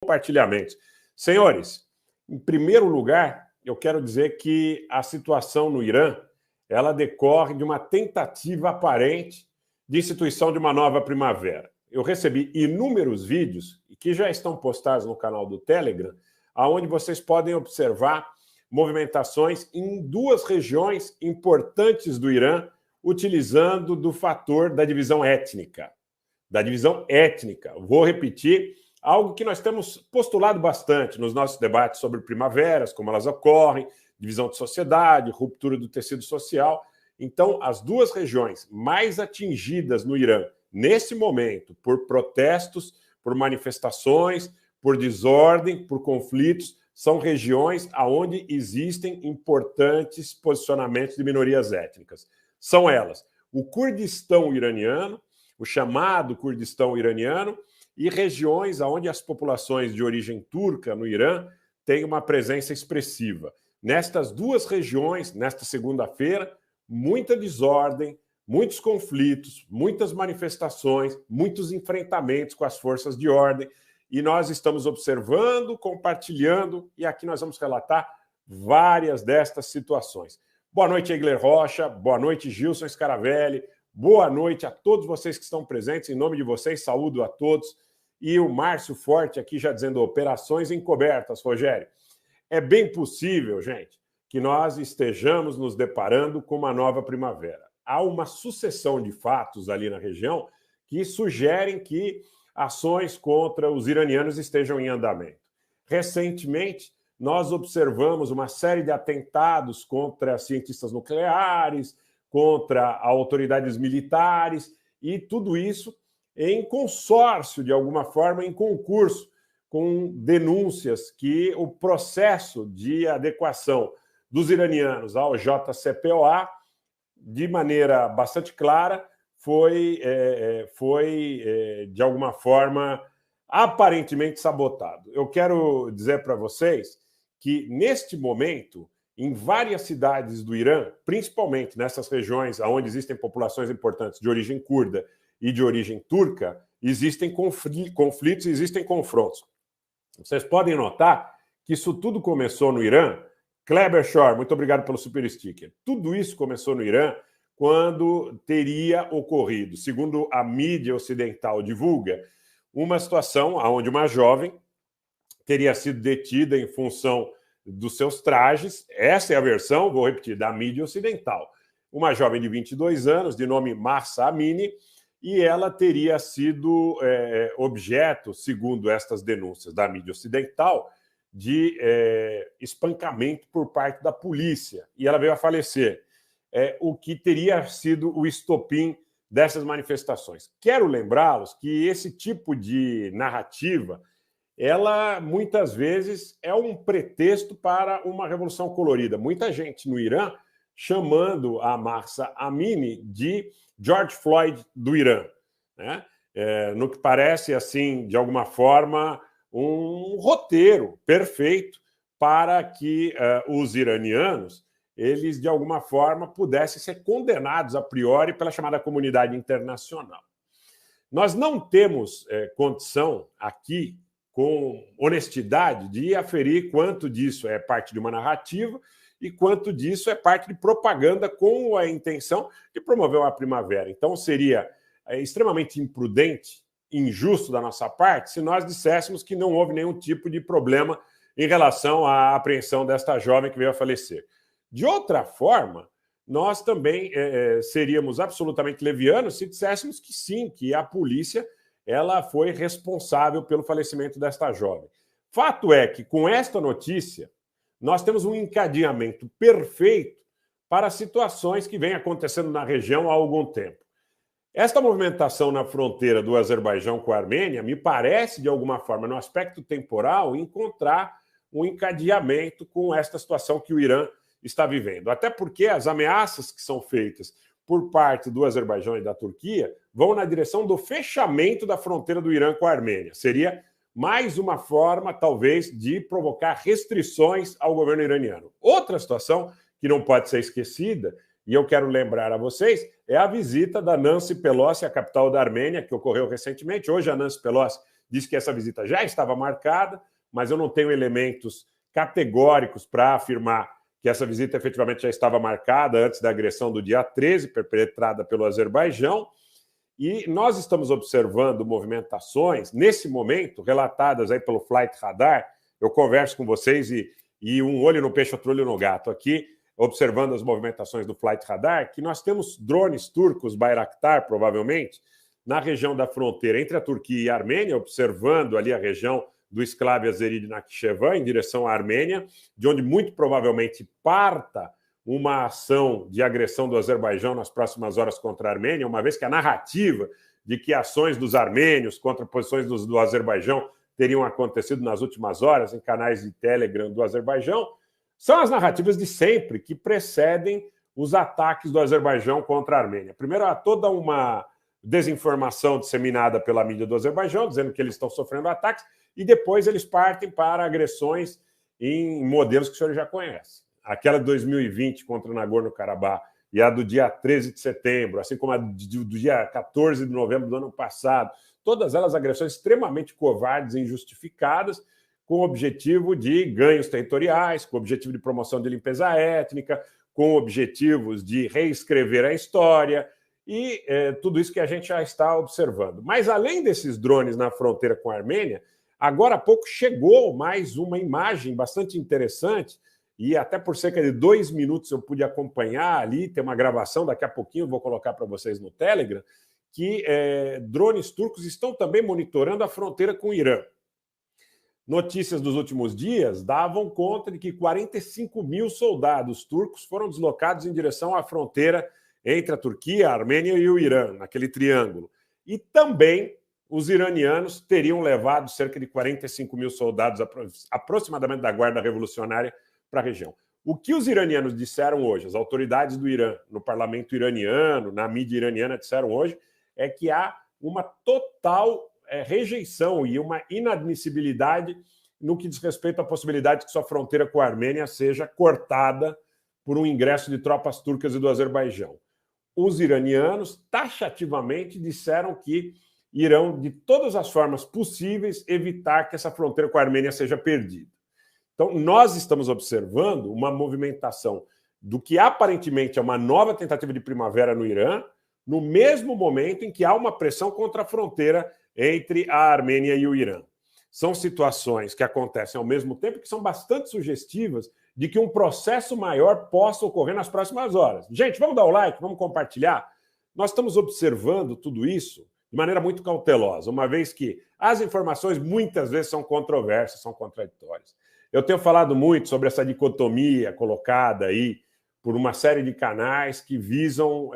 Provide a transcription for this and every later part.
compartilhamentos. Senhores, em primeiro lugar, eu quero dizer que a situação no Irã, ela decorre de uma tentativa aparente de instituição de uma nova primavera. Eu recebi inúmeros vídeos que já estão postados no canal do Telegram, onde vocês podem observar movimentações em duas regiões importantes do Irã, utilizando do fator da divisão étnica. Vou repetir, algo que nós temos postulado bastante nos nossos debates sobre primaveras, como elas ocorrem, divisão de sociedade, ruptura do tecido social. Então, as duas regiões mais atingidas no Irã, nesse momento, por protestos, por manifestações, por desordem, por conflitos, são regiões onde existem importantes posicionamentos de minorias étnicas. São elas o Kurdistão iraniano, o chamado Kurdistão iraniano, e regiões onde as populações de origem turca no Irã têm uma presença expressiva. Nestas duas regiões, nesta segunda-feira, muita desordem, muitos conflitos, muitas manifestações, muitos enfrentamentos com as forças de ordem, e nós estamos observando, compartilhando, e aqui nós vamos relatar várias destas situações. Boa noite, Egler Rocha, boa noite, Gilson Scaravelli, boa noite a todos vocês que estão presentes, em nome de vocês, saúdo a todos, e o Márcio Forte aqui já dizendo operações encobertas, Rogério. É bem possível, gente, que nós estejamos nos deparando com uma nova primavera. Há uma sucessão de fatos ali na região que sugerem que ações contra os iranianos estejam em andamento. Recentemente, nós observamos uma série de atentados contra cientistas nucleares, contra autoridades militares, e tudo isso em consórcio, de alguma forma, em concurso, com denúncias que o processo de adequação dos iranianos ao JCPOA, de maneira bastante clara, foi de alguma forma, aparentemente sabotado. Eu quero dizer para vocês que, neste momento, em várias cidades do Irã, principalmente nessas regiões onde existem populações importantes de origem curda e de origem turca, existem conflitos, existem confrontos. Vocês podem notar que isso tudo começou no Irã. Kleber Shore, muito obrigado pelo super sticker. Tudo isso começou no Irã quando teria ocorrido, segundo a mídia ocidental divulga, uma situação onde uma jovem teria sido detida em função dos seus trajes. Essa é a versão, vou repetir, da mídia ocidental. Uma jovem de 22 anos, de nome Mahsa Amini, e ela teria sido objeto, segundo estas denúncias da mídia ocidental, de espancamento por parte da polícia. E ela veio a falecer, o que teria sido o estopim dessas manifestações. Quero lembrá-los que esse tipo de narrativa, ela muitas vezes é um pretexto para uma revolução colorida. Muita gente no Irã chamando a Mahsa Amini de George Floyd do Irã, né? No que parece, assim, de alguma forma, um roteiro perfeito para que os iranianos, eles, de alguma forma, pudessem ser condenados a priori pela chamada comunidade internacional. Nós não temos condição aqui, com honestidade, de aferir quanto disso é parte de uma narrativa e quanto disso é parte de propaganda com a intenção de promover uma primavera. Então, seria extremamente imprudente, injusto da nossa parte, se nós disséssemos que não houve nenhum tipo de problema em relação à apreensão desta jovem que veio a falecer. De outra forma, nós também seríamos absolutamente levianos se disséssemos que sim, que a polícia ela foi responsável pelo falecimento desta jovem. Fato é que, com esta notícia, nós temos um encadeamento perfeito para situações que vêm acontecendo na região há algum tempo. Esta movimentação na fronteira do Azerbaijão com a Armênia me parece, de alguma forma, no aspecto temporal, encontrar um encadeamento com esta situação que o Irã está vivendo. Até porque as ameaças que são feitas por parte do Azerbaijão e da Turquia vão na direção do fechamento da fronteira do Irã com a Armênia. Seria mais uma forma, talvez, de provocar restrições ao governo iraniano. Outra situação que não pode ser esquecida, e eu quero lembrar a vocês, é a visita da Nancy Pelosi à capital da Armênia, que ocorreu recentemente. Hoje a Nancy Pelosi disse que essa visita já estava marcada, mas eu não tenho elementos categóricos para afirmar que essa visita efetivamente já estava marcada antes da agressão do dia 13, perpetrada pelo Azerbaijão. E nós estamos observando movimentações, nesse momento, relatadas aí pelo Flight Radar. Eu converso com vocês e um olho no peixe, outro olho no gato aqui, observando as movimentações do Flight Radar, que nós temos drones turcos, Bayraktar, provavelmente, na região da fronteira entre a Turquia e a Armênia, observando ali a região do enclave azeri de Nakhchivan, em direção à Armênia, de onde muito provavelmente parta uma ação de agressão do Azerbaijão nas próximas horas contra a Armênia, uma vez que a narrativa de que ações dos armênios contra posições do Azerbaijão teriam acontecido nas últimas horas em canais de Telegram do Azerbaijão, são as narrativas de sempre que precedem os ataques do Azerbaijão contra a Armênia. Primeiro, há toda uma desinformação disseminada pela mídia do Azerbaijão, dizendo que eles estão sofrendo ataques, e depois eles partem para agressões em modelos que o senhor já conhece. Aquela de 2020 contra o Nagorno-Karabakh e a do dia 13 de setembro, assim como a do dia 14 de novembro do ano passado, todas elas agressões extremamente covardes e injustificadas, com o objetivo de ganhos territoriais, com o objetivo de promoção de limpeza étnica, com objetivos de reescrever a história e tudo isso que a gente já está observando. Mas além desses drones na fronteira com a Armênia, agora há pouco chegou mais uma imagem bastante interessante, e até por cerca de 2 minutos eu pude acompanhar ali, tem uma gravação, daqui a pouquinho eu vou colocar para vocês no Telegram, que drones turcos estão também monitorando a fronteira com o Irã. Notícias dos últimos dias davam conta de que 45 mil soldados turcos foram deslocados em direção à fronteira entre a Turquia, a Armênia e o Irã, naquele triângulo. E também os iranianos teriam levado cerca de 45 mil soldados, aproximadamente da Guarda Revolucionária, para a região. O que os iranianos disseram hoje, as autoridades do Irã, no parlamento iraniano, na mídia iraniana, disseram hoje, é que há uma total rejeição e uma inadmissibilidade no que diz respeito à possibilidade de que sua fronteira com a Armênia seja cortada por um ingresso de tropas turcas e do Azerbaijão. Os iranianos taxativamente disseram que irão, de todas as formas possíveis, evitar que essa fronteira com a Armênia seja perdida. Então, nós estamos observando uma movimentação do que aparentemente é uma nova tentativa de primavera no Irã, no mesmo momento em que há uma pressão contra a fronteira entre a Armênia e o Irã. São situações que acontecem ao mesmo tempo que são bastante sugestivas de que um processo maior possa ocorrer nas próximas horas. Gente, vamos dar o like, vamos compartilhar. Nós estamos observando tudo isso de maneira muito cautelosa, uma vez que as informações muitas vezes são controversas, são contraditórias. Eu tenho falado muito sobre essa dicotomia colocada aí por uma série de canais que visam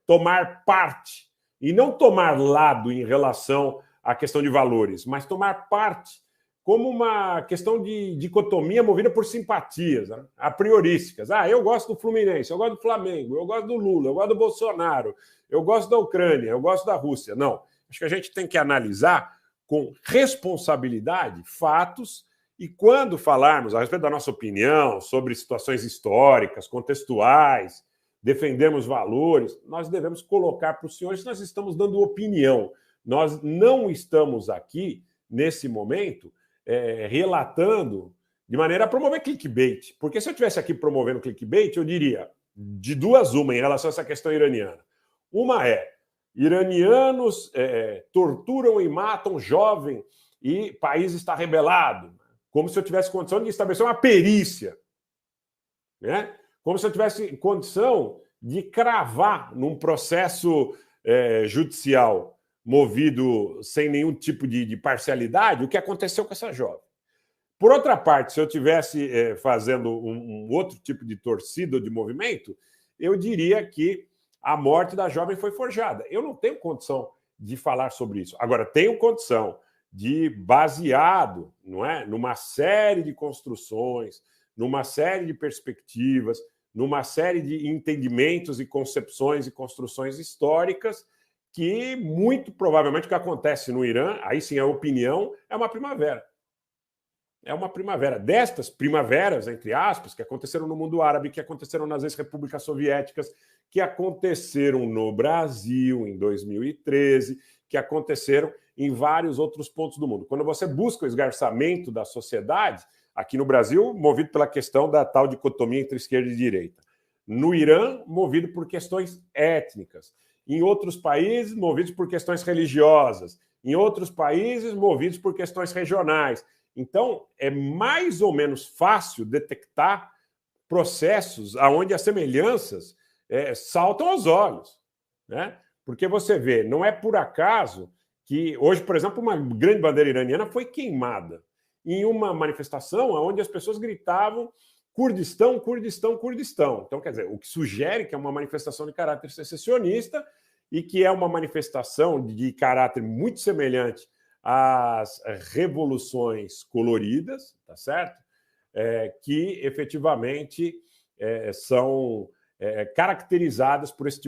tomar parte, e não tomar lado em relação à questão de valores, mas tomar parte como uma questão de dicotomia movida por simpatias, né? A priorísticas. Eu gosto do Fluminense, eu gosto do Flamengo, eu gosto do Lula, eu gosto do Bolsonaro, eu gosto da Ucrânia, eu gosto da Rússia. Não, acho que a gente tem que analisar com responsabilidade fatos. E quando falarmos a respeito da nossa opinião sobre situações históricas, contextuais, defendermos valores, nós devemos colocar para os senhores que nós estamos dando opinião. Nós não estamos aqui, nesse momento, relatando de maneira a promover clickbait. Porque se eu estivesse aqui promovendo clickbait, eu diria de duas uma em relação a essa questão iraniana. Uma é, iranianos torturam e matam jovem e o país está rebelado. Como se eu tivesse condição de estabelecer uma perícia, né? Como se eu tivesse condição de cravar num processo judicial movido sem nenhum tipo de parcialidade o que aconteceu com essa jovem. Por outra parte, se eu estivesse fazendo um outro tipo de torcida ou de movimento, eu diria que a morte da jovem foi forjada. Eu não tenho condição de falar sobre isso. Agora, tenho condição de, baseado, não é, numa série de construções, numa série de perspectivas, numa série de entendimentos e concepções e construções históricas, que muito provavelmente o que acontece no Irã, aí sim a opinião, é uma primavera. É uma primavera. Destas primaveras, entre aspas, que aconteceram no mundo árabe, que aconteceram nas ex-repúblicas soviéticas, que aconteceram no Brasil em 2013, que aconteceram em vários outros pontos do mundo. Quando você busca o esgarçamento da sociedade, aqui no Brasil, movido pela questão da tal dicotomia entre esquerda e direita. No Irã, movido por questões étnicas. Em outros países, movidos por questões religiosas. Em outros países, movidos por questões regionais. Então, é mais ou menos fácil detectar processos onde as semelhanças saltam aos olhos, né? Porque você vê, não é por acaso que hoje, por exemplo, uma grande bandeira iraniana foi queimada em uma manifestação onde as pessoas gritavam Kurdistão, Kurdistão, Kurdistão. Então, quer dizer, o que sugere que é uma manifestação de caráter secessionista e que é uma manifestação de caráter muito semelhante às revoluções coloridas, tá certo? Que efetivamente são caracterizadas por esse tipo